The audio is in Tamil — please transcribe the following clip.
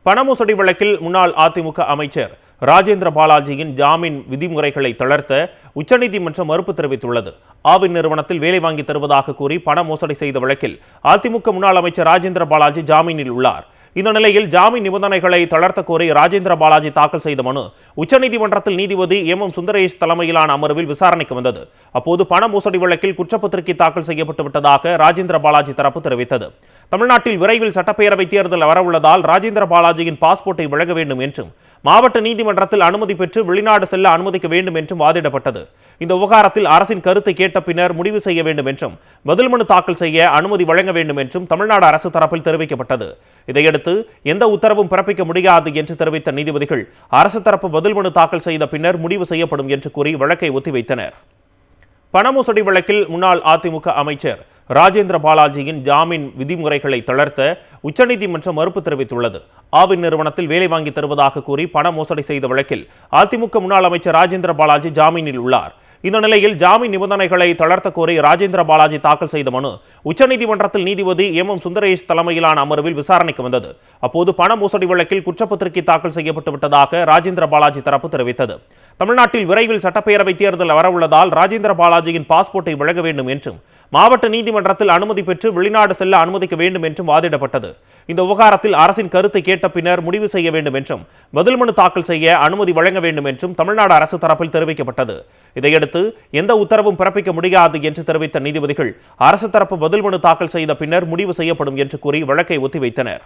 பணமோசடி வழக்கில் முன்னாள் அதிமுக அமைச்சர் ராஜேந்திர பாலாஜியின் ஜாமீன் விதிமுறைகளை தளர்த்த உச்சநீதிமன்றம் மறுப்பு தெரிவித்துள்ளது. ஆவின் நிறுவனத்தில் வேலை வாங்கி தருவதாக கூறி பண மோசடி செய்த வழக்கில் அதிமுக முன்னாள் அமைச்சர் ராஜேந்திர பாலாஜி ஜாமீனில் உள்ளார். இந்த நிலையில் ஜாமீன் நிபந்தனைகளை தளர்த்த கோரி ராஜேந்திர பாலாஜி தாக்கல் செய்த மனு உச்சநீதிமன்றத்தில் நீதிபதி எம் சுந்தரேஷ் தலைமையிலான அமர்வில் விசாரணைக்கு வந்தது. அப்போது பண மோசடி வழக்கில் குற்றப்பத்திரிகை தாக்கல் செய்யப்பட்டு விட்டதாக ராஜேந்திர பாலாஜி தரப்பு தெரிவித்தது. தமிழ்நாட்டில் விரைவில் சட்டப்பேரவை தேர்தல் வரவுள்ளதால் ராஜேந்திர பாலாஜியின் பாஸ்போர்ட்டை வழங்க வேண்டும் என்றும் மாவட்ட நீதிமன்றத்தில் அனுமதி பெற்று வெளிநாடு செல்ல அனுமதிக்க வேண்டும் என்றும் வாதிடப்பட்டது. இந்த விவகாரத்தில் அரசின் கருத்தை கேட்ட பின்னர் முடிவு செய்ய வேண்டும் என்றும் பதில் மனு தாக்கல் செய்ய அனுமதி வழங்க வேண்டும் என்றும் தமிழ்நாடு அரசு தரப்பில் தெரிவிக்கப்பட்டது. இதையடுத்து எந்த உத்தரவும் பிறப்பிக்க முடியாது என்று தெரிவித்த நீதிபதிகள் அரசு தரப்பு பதில் மனு தாக்கல் செய்த பின்னர் முடிவு செய்யப்படும் என்று கூறி வழக்கை ஒத்திவைத்தனர். பணமோசடி வழக்கில் முன்னாள் அதிமுக அமைச்சர் ராஜேந்திர பாலாஜியின் ஜாமீன் விதிமுறைகளை தளர்த்த உச்சநீதிமன்றம் மறுப்பு தெரிவித்துள்ளது. ஆவின் நிறுவனத்தில் வேலை வாங்கி தருவதாக கூறி பண மோசடி செய்த வழக்கில் அதிமுக முன்னாள் அமைச்சர் ராஜேந்திர பாலாஜி ஜாமீனில் உள்ளார். இந்த நிலையில் ஜாமீன் நிபந்தனைகளை தளர்த்த கோரி ராஜேந்திர பாலாஜி தாக்கல் செய்த மனு உச்சநீதிமன்றத்தில் நீதிபதி எம் சுந்தரேஷ் தலைமையிலான அமர்வில் விசாரணைக்கு வந்தது. அப்போது பண மோசடி வழக்கில் குற்றப்பத்திரிகை தாக்கல் செய்யப்பட்டு விட்டதாக ராஜேந்திர பாலாஜி தரப்பு தெரிவித்தது. தமிழ்நாட்டில் விரைவில் சட்டப்பேரவை தேர்தல் வரவுள்ளதால் ராஜேந்திர பாலாஜியின் பாஸ்போர்ட்டை வழங்க வேண்டும் என்றும் மாவட்ட நீதிமன்றத்தில் அனுமதி பெற்று வெளிநாடு செல்ல அனுமதிக்க வேண்டும் என்றும் வாதிடப்பட்டது. இந்த விவகாரத்தில் அரசின் கருத்தை கேட்ட பின்னர் முடிவு செய்ய வேண்டும் என்றும் பதில் மனு தாக்கல் செய்ய அனுமதி வழங்க வேண்டும் என்றும் தமிழ்நாடு அரசு தரப்பில் தெரிவிக்கப்பட்டது. இதையடுத்து எந்த உத்தரவும் பிறப்பிக்க முடியாது என்று தெரிவித்த நீதிபதிகள் அரசு தரப்பு பதில் மனு தாக்கல் செய்த பின்னர் முடிவு செய்யப்படும் என்று கூறி வழக்கை ஒத்திவைத்தனர்.